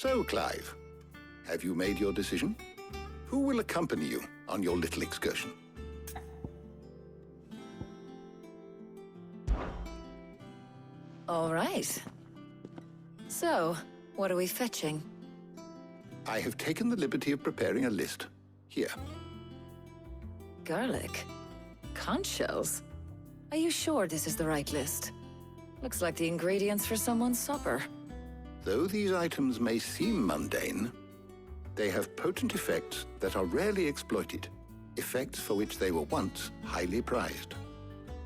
So, Clive, have you made your decision? Who will accompany you on your little excursion? All right. So, what are we fetching? I have taken the liberty of preparing a list. Here. Garlic? Conch shells? Are you sure this is the right list? Looks like the ingredients for someone's supper. Though these items may seem mundane, they have potent effects that are rarely exploited, effects for which they were once highly prized.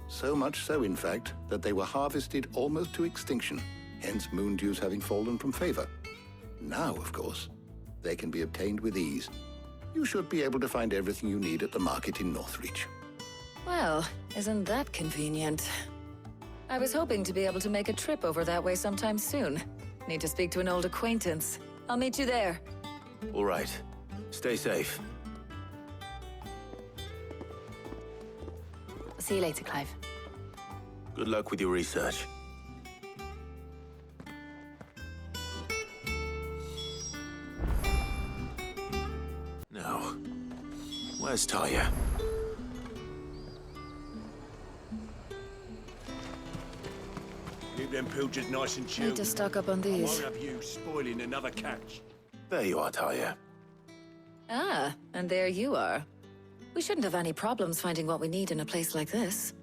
So much so, in fact, that they were harvested almost to extinction, hence moon dews having fallen from favor. Now, of course, they can be obtained with ease. You should be able to find everything you need at the market in Northreach. Well, isn't that convenient? I was hoping to be able to make a trip over that way sometime soon. Need to speak to an old acquaintance. I'll meet you there. All right. Stay safe. See you later, Clive. Good luck with your research. Now, where's Tarja? Keep them pilchers nice and chilled. Need to stock up on I these. won't have you spoiling another catch. There you are, Tarja. Ah, and there you are. We shouldn't have any problems finding what we need in a place like this.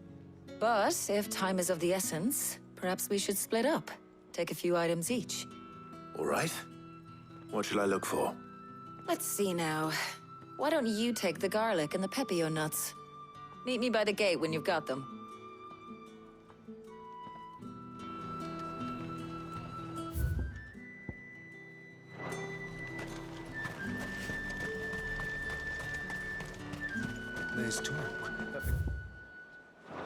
But if time is of the essence, perhaps we should split up. Take a few items each. All right. What shall I look for? Let's see now. Why don't you take the garlic and the pepio nuts? Meet me by the gate when you've got them. There's talk.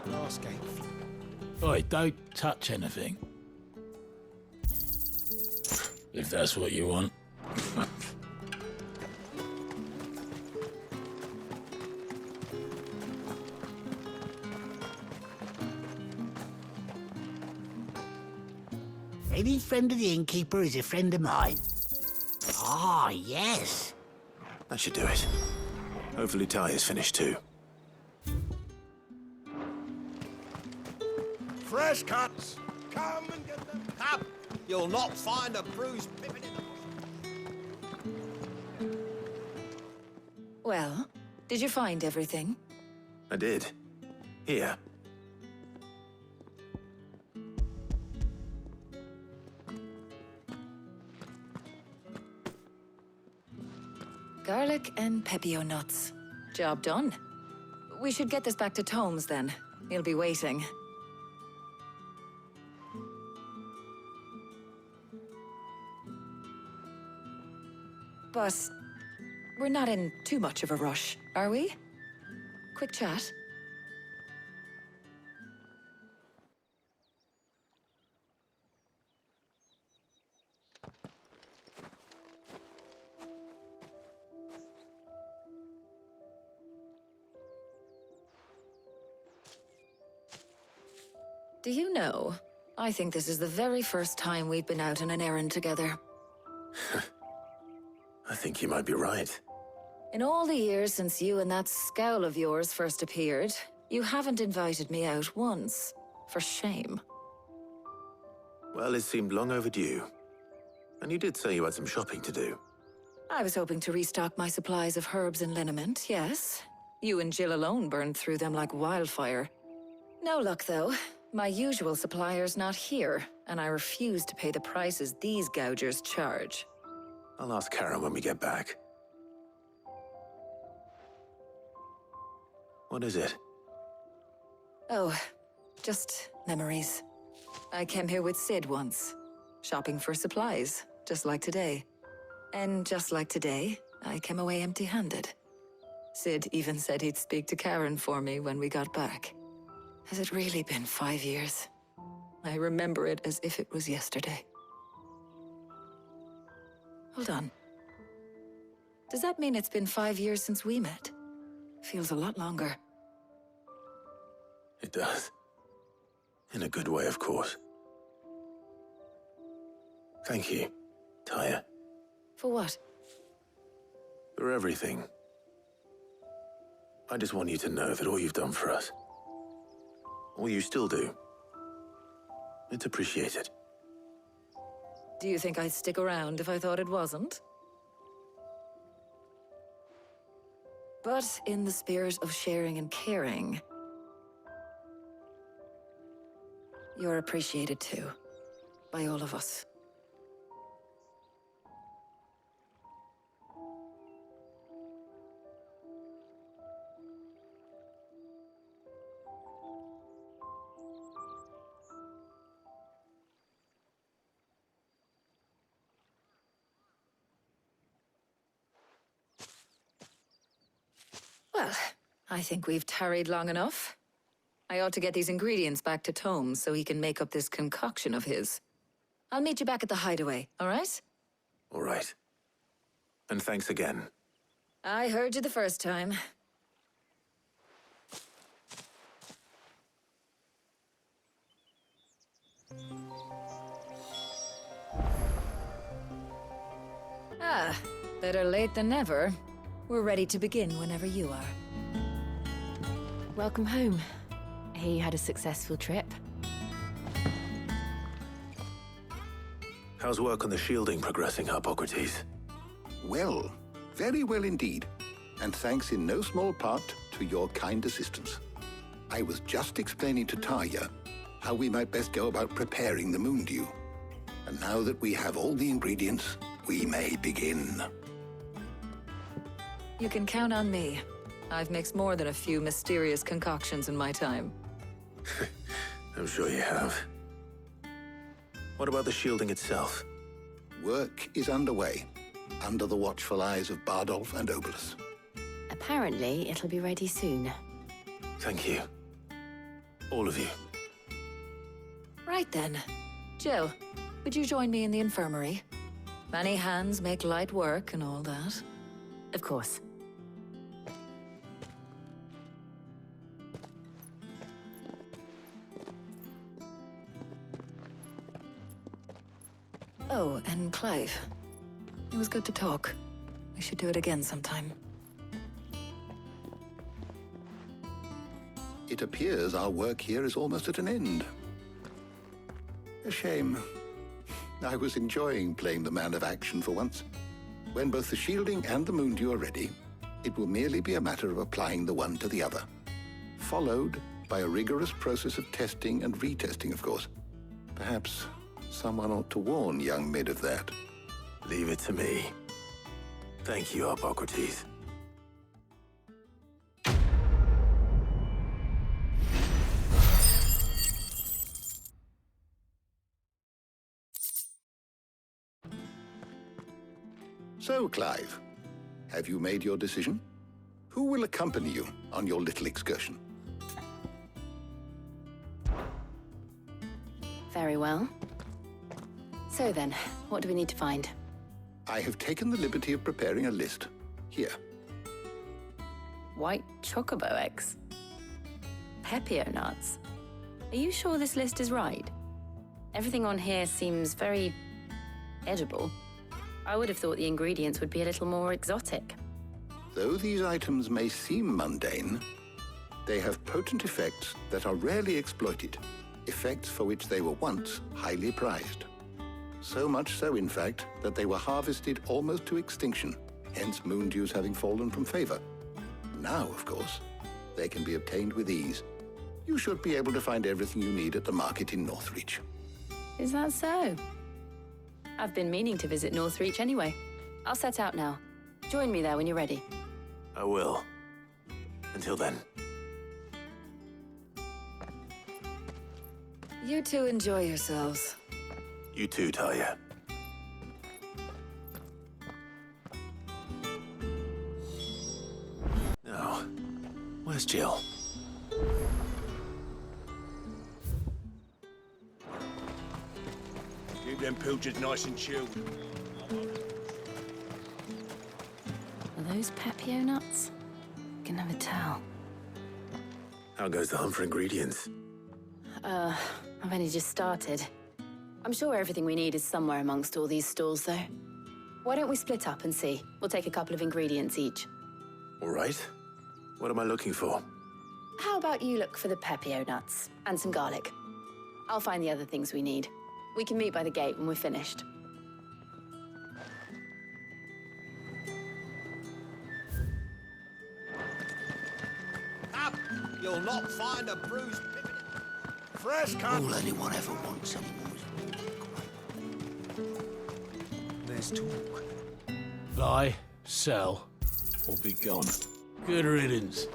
Last gate. Oi, don't touch anything. If that's what you want. Any friend of the innkeeper is a friend of mine. Ah, yes. That should do it. Hopefully Tarja's finished too. Fresh cuts! Come and get them. Come! You'll not find a bruised pippin in the... Well, did you find everything? I did. Here. Garlic and pepio nuts. Job done. We should get this back to Tomes then. He'll be waiting. But we're not in too much of a rush, are we? Quick chat. Do you know, I think this is the very first time we've been out on an errand together. I think you might be right. In all the years since you and that scowl of yours first appeared, you haven't invited me out once. For shame. Well, it seemed long overdue. And you did say you had some shopping to do. I was hoping to restock my supplies of herbs and liniment, yes. You and Jill alone burned through them like wildfire. No luck, though. My usual supplier's not here, and I refuse to pay the prices these gougers charge. I'll ask Karen when we get back. What is it? Oh, just memories. I came here with Sid once, shopping for supplies, just like today. And just like today, I came away empty-handed. Sid even said he'd speak to Karen for me when we got back. Has it really been 5 years? I remember it as if it was yesterday. Hold on. Does that mean it's been 5 years since we met? Feels a lot longer. It does. In a good way, of course. Thank you, Tarja. For what? For everything. I just want you to know that all you've done for us, all you still do, it's appreciated. Do you think I'd stick around if I thought it wasn't? But in the spirit of sharing and caring, you're appreciated too, by all of us. Well, I think we've tarried long enough. I ought to get these ingredients back to Tomes so he can make up this concoction of his. I'll meet you back at the hideaway, all right? All right. And thanks again. I heard you the first time. Ah, better late than never. We're ready to begin whenever you are. Welcome home. I hear you had a successful trip. How's work on the shielding progressing, Hippocrates? Well, very well indeed. And thanks in no small part to your kind assistance. I was just explaining to Tarja how we might best go about preparing the moon dew. And now that we have all the ingredients, we may begin. You can count on me. I've mixed more than a few mysterious concoctions in my time. I'm sure you have. What about the shielding itself? Work is underway, under the watchful eyes of Bardolph and Obolus. Apparently, it'll be ready soon. Thank you. All of you. Right then. Jill, would you join me in the infirmary? Many hands make light work and all that. Of course. Oh, and Clive. It was good to talk. We should do it again sometime. It appears our work here is almost at an end. A shame. I was enjoying playing the man of action for once. When both the shielding and the moon dew are ready, it will merely be a matter of applying the one to the other. Followed by a rigorous process of testing and retesting, of course. Perhaps someone ought to warn young Mid of that. Leave it to me. Thank you, Hippocrates. So, Clive, have you made your decision? Who will accompany you on your little excursion? Very well. So then, what do we need to find? I have taken the liberty of preparing a list. Here. White chocobo eggs. Pepio nuts. Are you sure this list is right? Everything on here seems very edible. I would have thought the ingredients would be a little more exotic. Though these items may seem mundane, they have potent effects that are rarely exploited, effects for which they were once highly prized. So much so, in fact, that they were harvested almost to extinction, hence moon dews having fallen from favor. Now, of course, they can be obtained with ease. You should be able to find everything you need at the market in Northreach. Is that so? I've been meaning to visit Northreach anyway. I'll set out now. Join me there when you're ready. I will. Until then. You two enjoy yourselves. You too, Tarja. Now, where's Jill? Keep them pilchards nice and chilled. Are those Pepio nuts? Can never tell. How goes the hunt for ingredients? I've only just started. I'm sure everything we need is somewhere amongst all these stalls, though. Why don't we split up and see? We'll take a couple of ingredients each. All right. What am I looking for? How about you look for the pepio nuts and some garlic? I'll find the other things we need. We can meet by the gate when we're finished. Up! You'll not find a bruised pippin. Fresh cut. All anyone ever wants anymore is There's talk. Buy, sell, or be gone. Good riddance.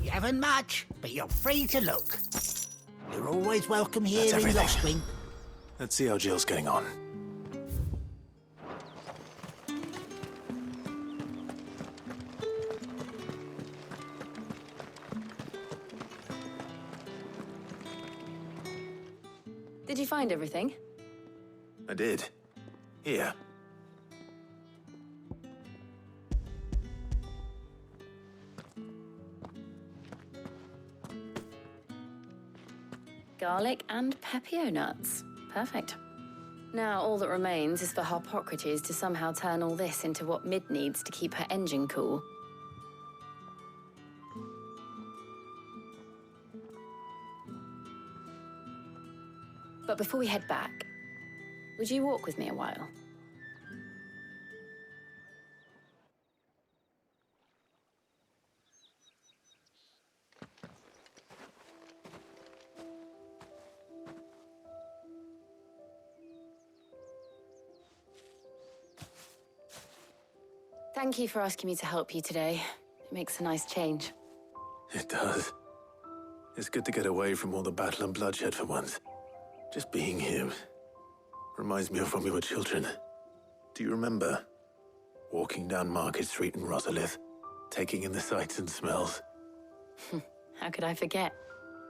You haven't much, but you're free to look. You're always welcome here in everything. Lostwing. Let's see how Jill's getting on. Did you find everything? I did. Here. Garlic and pepio nuts. Perfect. Now all that remains is for Harpocrates to somehow turn all this into what Mid needs to keep her engine cool. But before we head back, would you walk with me a while? Thank you for asking me to help you today. It makes a nice change. It does. It's good to get away from all the battle and bloodshed for once. Just being here reminds me of when we were children. Do you remember? Walking down Market Street in Rosalith, taking in the sights and smells. How could I forget?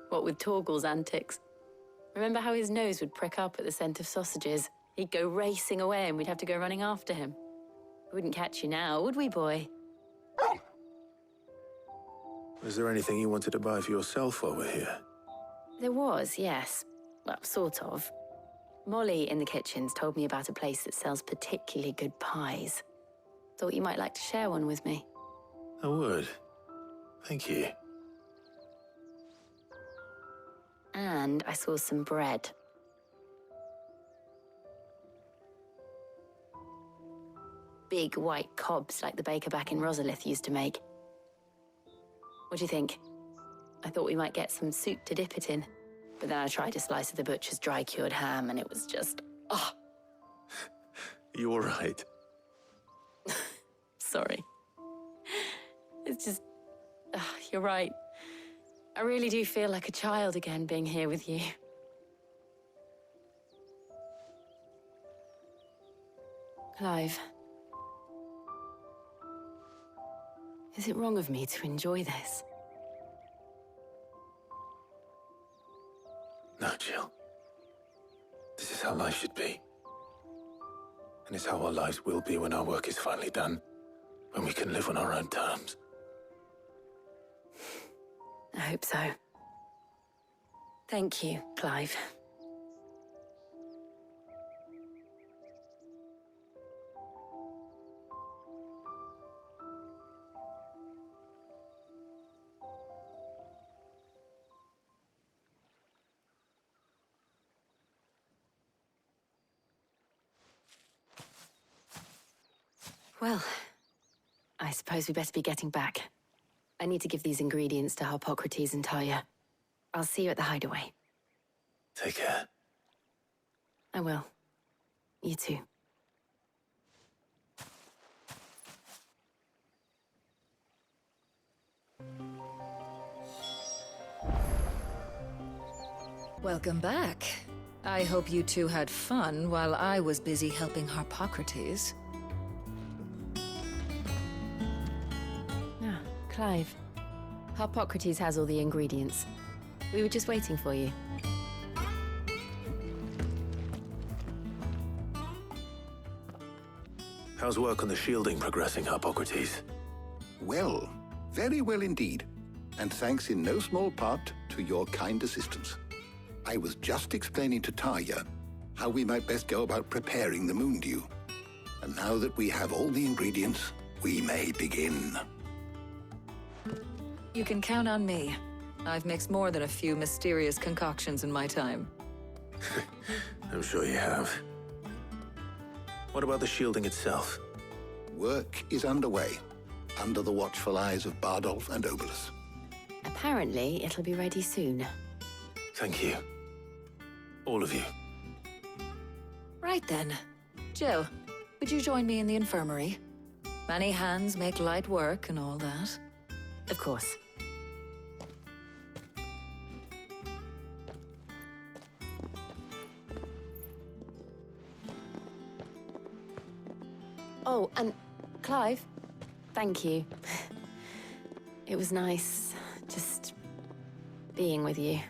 What with Torgal's antics. Remember how his nose would prick up at the scent of sausages? He'd go racing away and we'd have to go running after him. We wouldn't catch you now, would we, boy? Was there anything you wanted to buy for yourself while we're here? There was, yes. Well, sort of. Molly in the kitchens told me about a place that sells particularly good pies. Thought you might like to share one with me. I would. Thank you. And I saw some bread. Big white cobs like the baker back in Rosalith used to make. What do you think? I thought we might get some soup to dip it in. But then I tried a slice of the butcher's dry-cured ham and it was just, oh. You all right? Sorry. It's just, you're right. I really do feel like a child again being here with you. Clive. Is it wrong of me to enjoy this? No, Jill. This is how life should be. And it's how our lives will be when our work is finally done. When we can live on our own terms. I hope so. Thank you, Clive. Well, I suppose we better be getting back. I need to give these ingredients to Harpocrates and Tarja. I'll see you at the hideaway. Take care. I will. You too. Welcome back. I hope you two had fun while I was busy helping Harpocrates. Ah, Clive. Harpocrates has all the ingredients. We were just waiting for you. How's work on the shielding progressing, Harpocrates? Well, very well indeed. And thanks in no small part to to your kind assistance. I was just explaining to Tarja how we might best go about preparing the moon dew. And now that we have all the ingredients, we may begin. You can count on me. I've mixed more than a few mysterious concoctions in my time. I'm sure you have. What about the shielding itself? Work is underway, under the watchful eyes of Bardolph and Obolus. Apparently, it'll be ready soon. Thank you. All of you. Right then. Jill, would you join me in the infirmary? Many hands make light work and all that. Of course. Oh, and Clive, thank you. It was nice just being with you.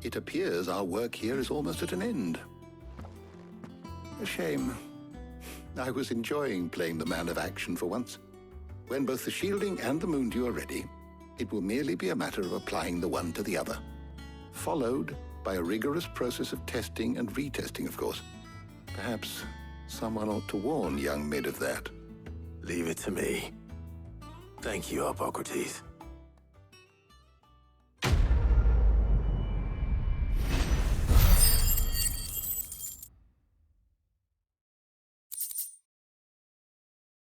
It appears our work here is almost at an end. A shame. I was enjoying playing the man of action for once. When both the shielding and the moon dew are ready, it will merely be a matter of applying the one to the other, followed by a rigorous process of testing and retesting, of course. Perhaps someone ought to warn young Mid of that. Leave it to me. Thank you, Hippocrates.